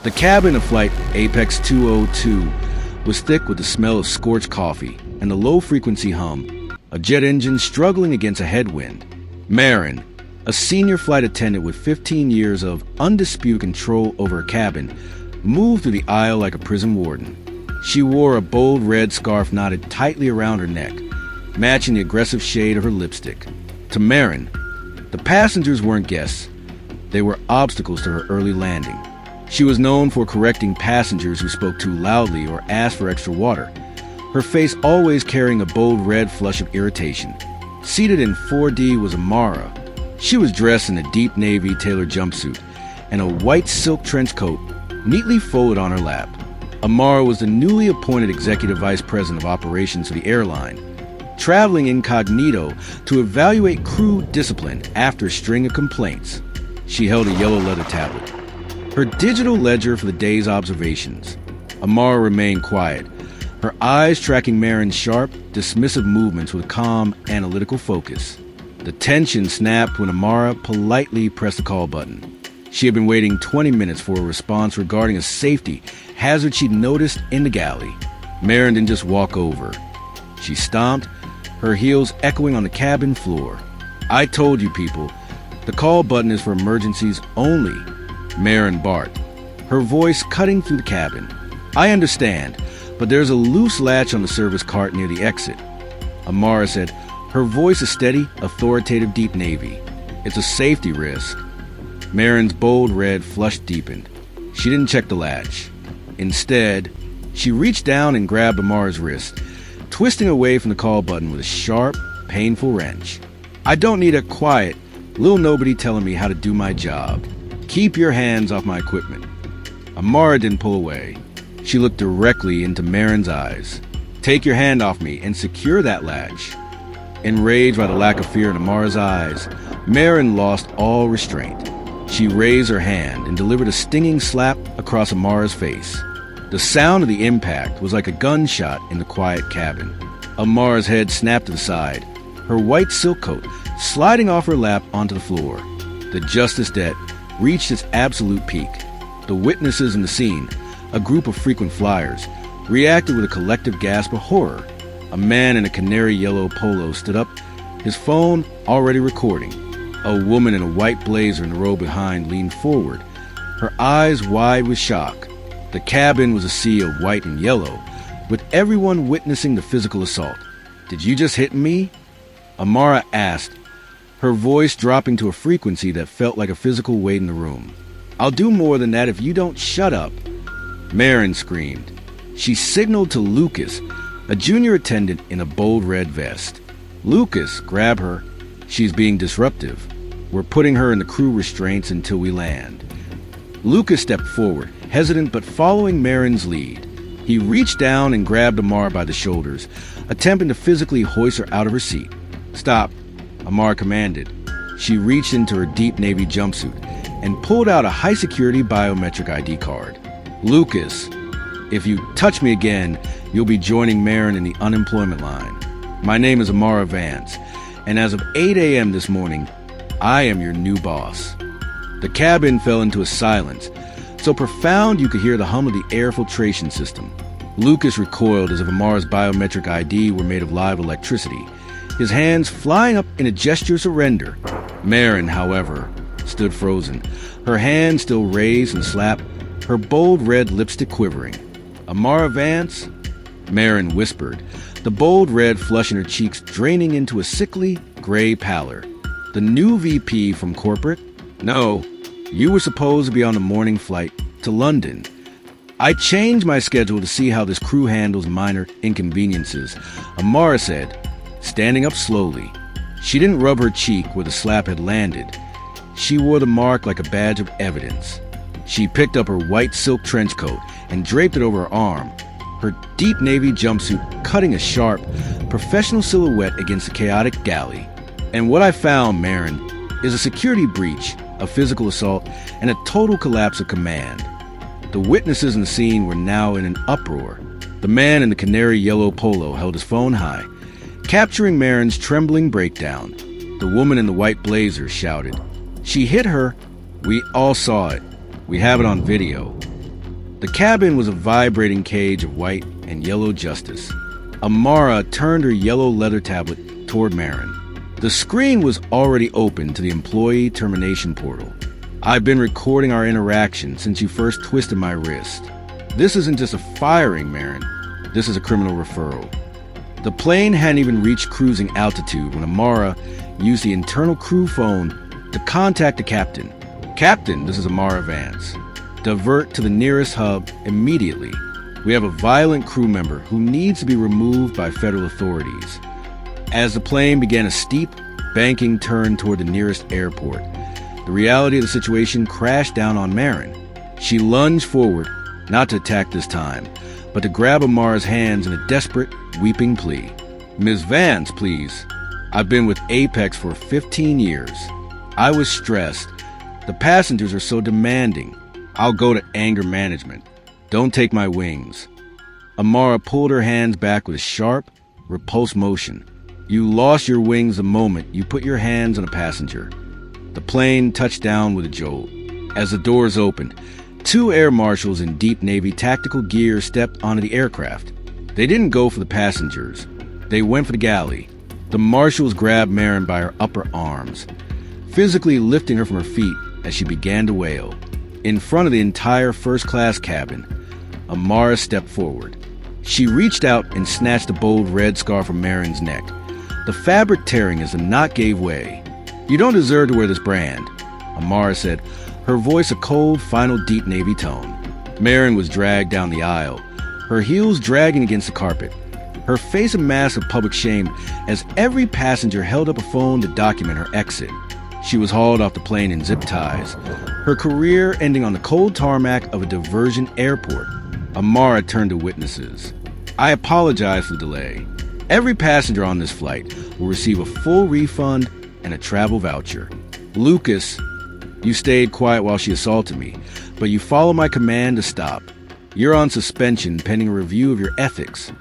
The cabin of Flight Apex 202 was thick with the smell of scorched coffee and the low-frequency hum, a jet engine struggling against a headwind. Marin, a senior flight attendant with 15 years of undisputed control over her cabin, moved through the aisle like a prison warden. She wore a bold red scarf knotted tightly around her neck, matching the aggressive shade of her lipstick. To Marin, the passengers weren't guests. They were obstacles to her early landing. She was known for correcting passengers who spoke too loudly or asked for extra water, her face always carrying a bold red flush of irritation. Seated in 4D was Amara. She was dressed in a deep navy tailored jumpsuit and a white silk trench coat neatly folded on her lap. Amara was the newly appointed Executive Vice President of Operations for the Airline, traveling incognito to evaluate crew discipline after a string of complaints. She held a yellow leather tablet, her digital ledger for the day's observations. Amara remained quiet, her eyes tracking Marin's sharp, dismissive movements with calm, analytical focus. The tension snapped when Amara politely pressed the call button. She had been waiting 20 minutes for a response regarding a safety hazard she'd noticed in the galley. Marin didn't just walk over. She stomped, her heels echoing on the cabin floor. "I told you people, the call button is for emergencies only," Marin barked, her voice cutting through the cabin. "I understand, but there's a loose latch on the service cart near the exit," Amara said, her voice a steady, authoritative deep navy. "It's a safety risk." Marin's bold red flush deepened. She didn't check the latch. Instead, she reached down and grabbed Amara's wrist, twisting away from the call button with a sharp, painful wrench. "I don't need a quiet, little nobody telling me how to do my job. Keep your hands off my equipment." Amara didn't pull away. She looked directly into Marin's eyes. "Take your hand off me and secure that latch." Enraged by the lack of fear in Amara's eyes, Marin lost all restraint. She raised her hand and delivered a stinging slap across Amara's face. The sound of the impact was like a gunshot in the quiet cabin. Amara's head snapped to the side, her white silk coat sliding off her lap onto the floor. The justice debt reached its absolute peak. The witnesses in the scene, a group of frequent flyers, reacted with a collective gasp of horror. A man in a canary yellow polo stood up, his phone already recording. A woman in a white blazer in the row behind leaned forward, her eyes wide with shock. The cabin was a sea of white and yellow, with everyone witnessing the physical assault. "Did you just hit me?" Amara asked, her voice dropping to a frequency that felt like a physical weight in the room. "I'll do more than that if you don't shut up," Marin screamed. She signaled to Lucas, a junior attendant in a bold red vest. "Lucas, grab her. She's being disruptive. We're putting her in the crew restraints until we land." Lucas stepped forward, hesitant but following Marin's lead. He reached down and grabbed Amara by the shoulders, attempting to physically hoist her out of her seat. "Stop," Amara commanded. She reached into her deep navy jumpsuit and pulled out a high-security biometric ID card. "Lucas, if you touch me again, you'll be joining Marin in the unemployment line. My name is Amara Vance, and as of 8 a.m. this morning, I am your new boss." The cabin fell into a silence, so profound you could hear the hum of the air filtration system. Lucas recoiled as if Amara's biometric ID were made of live electricity, his hands flying up in a gesture of surrender. Marin, however, stood frozen, her hand still raised and slapped, her bold red lipstick quivering. "Amara Vance?" Marin whispered, the bold red flush in her cheeks draining into a sickly, gray pallor. "The new VP from corporate? No, you were supposed to be on the morning flight to London. I changed my schedule to see how this crew handles minor inconveniences," Amara said, standing up slowly. She didn't rub her cheek where the slap had landed. She wore the mark like a badge of evidence. She picked up her white silk trench coat and draped it over her arm, her deep navy jumpsuit cutting a sharp, professional silhouette against the chaotic galley. "And what I found, Marin, is a security breach, a physical assault, and a total collapse of command." The witnesses in the scene were now in an uproar. The man in the canary yellow polo held his phone high, capturing Marin's trembling breakdown. The woman in the white blazer shouted, "She hit her. We all saw it. We have it on video." The cabin was a vibrating cage of white and yellow justice. Amara turned her yellow leather tablet toward Marin. The screen was already open to the employee termination portal. I've been recording our interaction since you first twisted my wrist. This isn't just a firing, Marin. This is a criminal referral. The plane hadn't even reached cruising altitude when Amara used the internal crew phone to contact the captain. Captain, this is Amara Vance. Divert to the nearest hub immediately. We have a violent crew member who needs to be removed by federal authorities. As the plane began a steep, banking turn toward the nearest airport, the reality of the situation crashed down on Marin. She lunged forward, not to attack this time, but to grab Amara's hands in a desperate, weeping plea. Ms. Vance, please. I've been with Apex for 15 years. I was stressed. The passengers are so demanding. I'll go to anger management. Don't take my wings. Amara pulled her hands back with a sharp, repulsed motion. You lost your wings the moment you put your hands on a passenger. The plane touched down with a jolt. As the doors opened, 2 air marshals in deep Navy tactical gear stepped onto the aircraft. They didn't go for the passengers. They went for the galley. The marshals grabbed Marin by her upper arms, physically lifting her from her feet as she began to wail. In front of the entire first-class cabin, Amara stepped forward. She reached out and snatched the bold red scarf from Marin's neck. The fabric tearing as the knot gave way. You don't deserve to wear this brand, Amara said, her voice a cold, final deep Navy tone. Marin was dragged down the aisle, her heels dragging against the carpet, her face a mask of public shame as every passenger held up a phone to document her exit. She was hauled off the plane in zip ties, her career ending on the cold tarmac of a diversion airport. Amara turned to witnesses. I apologize for the delay. Every passenger on this flight will receive a full refund and a travel voucher. Lucas, you stayed quiet while she assaulted me, but you followed my command to stop. You're on suspension pending a review of your ethics.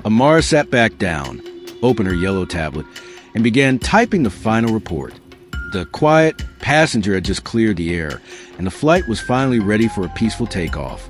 Amara sat back down, opened her yellow tablet, and began typing the final report. The quiet passenger had just cleared the air, and the flight was finally ready for a peaceful takeoff.